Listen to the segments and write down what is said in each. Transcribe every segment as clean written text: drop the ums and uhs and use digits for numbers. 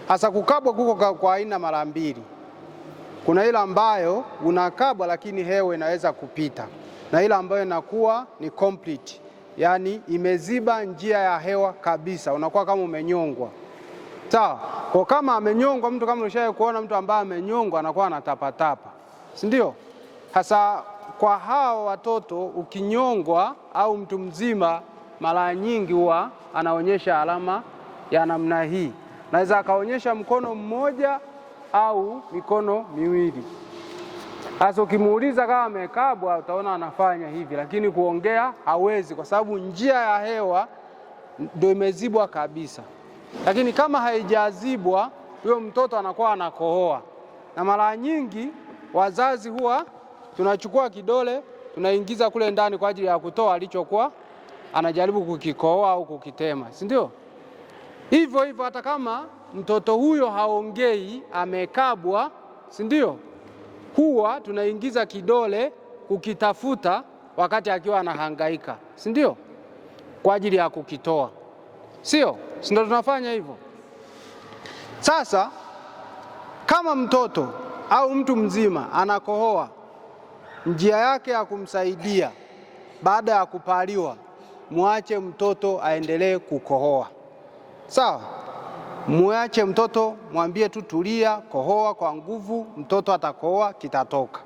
Hasa kukabwa kuko kwa aina mara mbili. Kuna ile ambayo unakabwa lakini hewa inaweza kupita, na ile ambayo inakuwa ni complete, yani imeziba njia ya hewa kabisa, unakuwa kama umenyongwa. Sawa? Kwa kama amenyongwa mtu, kama ulishawahi kuona mtu ambaye amenyongwa anakuwa anatapatapa, si ndio? Hasa kwa hao watoto ukinyongwa au mtu mzima, mara nyingi huwa anaonyesha alama ya namna hii. Naweza akaonyesha mkono mmoja au mikono miwili. Hasa ukimuuliza kama amekabwa utaona anafanya hivi, lakini kuongea hawezi kwa sababu njia ya hewa ndio imezibwa kabisa. Lakini kama haijazibwa, huyo mtoto anakuwa anakohoa. Na mara nyingi wazazi huwa tunachukua kidole tunaingiza kule ndani kwa ajili ya kutoa alichokuwa anajaribu kukikohoa au kukitema, si ndio? Hivyo hivyo hata kama mtoto huyo haongei, amekabwa, si ndio? Huwa tunaingiza kidole kukitafuta wakati akiwa anahangaika, si ndio? Kwa ajili ya kukitoa. Sio? Si ndio tunafanya hivyo? Sasa kama mtoto au mtu mzima anakohoa, njia yake ya kumsaidia baada ya kupaliwa, muache mtoto aendelee kukohoa. Sawa? Muache mtoto, mwambie tu tulia, kohoa kwa nguvu, mtoto atakohoa, kitatoka.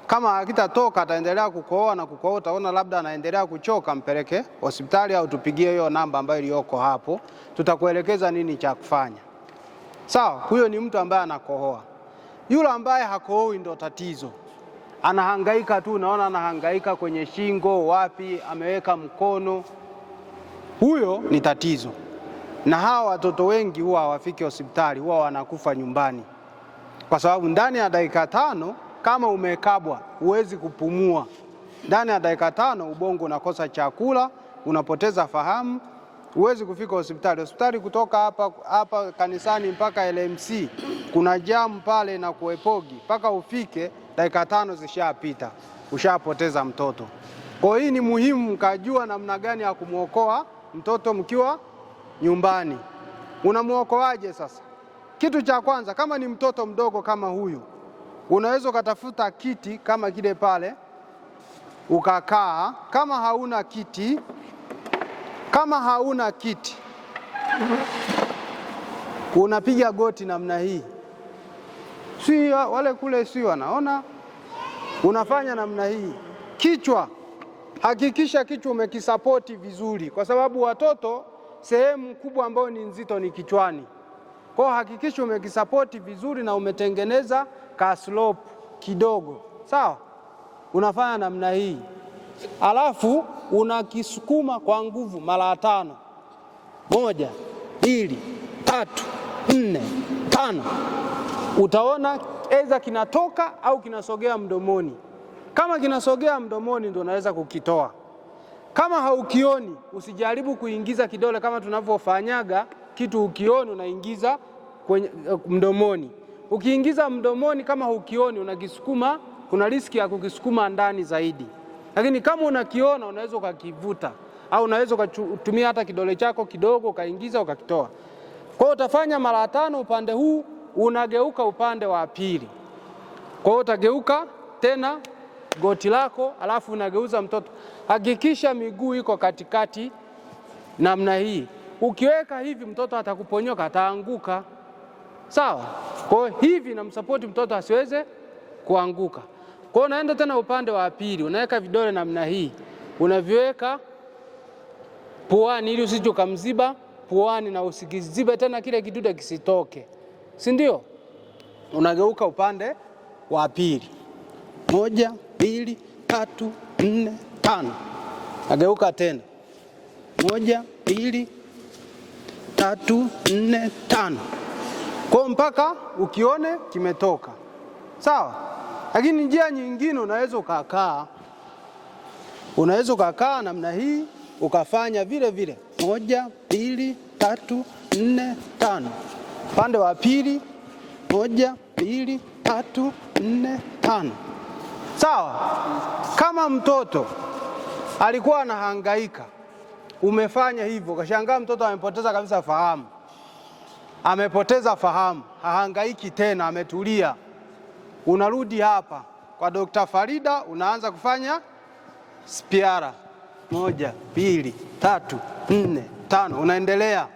Kama hakitatoka ataendelea kukohoa na kukohoa, utaona labda anaendelea kuchoka, mpeleke hospitali au tupigie hiyo namba ambayo iliyoko hapo, tutakuelekeza nini cha kufanya. Sawa? Huyo ni mtu ambaye anakohoa. Yule ambaye hakohoi ndio tatizo. Anahangaika tu, unaona anahangaika kwenye shingo, wapi, ameweka mkono. Huyo ni tatizo. Na hawa watoto wengi huwa hawafiki hospitali, huwa wanakufa nyumbani. Kwa sababu ndani ya dakika 5 kama umekabwa huwezi kupumua. Ndani ya dakika 5 ubongo unakosa chakula, unapoteza fahamu, huwezi kufika hospitali. Hospitali kutoka hapa kanisani mpaka LMC kuna jamu pale na kuepogi, mpaka ufike dakika 5 zishapita, ushapoteza mtoto. Kwa hii ni muhimu mkajua namna gani ya kumuokoa mtoto mkiwa nyumbani. Unamuokoaje sasa? Kitu cha kwanza, kama ni mtoto mdogo kama huyu, unaweza ukatafuta kiti kama kile pale ukakaa. Kama hauna kiti unapiga goti namna hii. Si wale kule si wanaona? Unafanya namna hii. Kichwa, hakikisha kichwa umekisapoti vizuri, kwa sababu watoto sehemu kubwa ambayo ni nzito ni kichwani. Kwa hakikisha umekisapoti vizuri na umetengeneza ka slope kidogo. Sawa? Unafanya namna hii. Alafu unakisukuma kwa nguvu mara 5. 1, 2, 3, 4, 5. Utaona aidha kinatoka au kinasogea mdomoni. Kama kinasogea mdomoni ndio unaweza kukitoa. Kama haukioni, usijaribu kuingiza kidole kama tunavyofanyaga kitu ukioni unaingiza kwenye mdomoni. Ukiingiza mdomoni kama hukioni unakisukuma, kuna riski ya kukisukuma ndani zaidi. Lakini kama unakiona unaweza ukakivuta au unaweza kutumia hata kidole chako kidogo ukaingiza ukakitoa. Kwa hiyo utafanya mara 5 upande huu, unageuka upande wa pili. Kwa hiyo utageuka tena goti lako, alafu unageuza mtoto. Hakikisha miguu iko katikati namna hii. Ukiweka hivi mtoto atakuponyoka, ataanguka. Sawa? Kwa hivi namsapoti mtoto asiweze kuanguka. Kwa hiyo unaenda tena upande wa pili, unaweka vidole namna hii. Unaviweka puani ili usije ukamziba puani na usikizibe tena kile kidude kisitoke. Si ndio? Unageuka upande wa pili. 1, 2, 3, 4, 5. Nageuka tena. 1, 2, 3, 4, 5. Kwa mpaka ukione kimetoka. Sawa? Lakini njia nyingine unaweza ukakaa. Unaweza ukakaa namna hii ukafanya vile vile. 1, 2, 3, 4, 5. Pande wa pili. 1, 2, 3, 4, 5. Sawa? Kama mtoto alikuwa anahangaika, umefanya hivyo, kashangaa mtoto amepoteza kabisa fahamu, amepoteza fahamu, hahangaiki tena, ametulia. Unarudi hapa kwa Dr. Farida, unaanza kufanya spiara 1, 2, 3, 4, 5, unaendelea.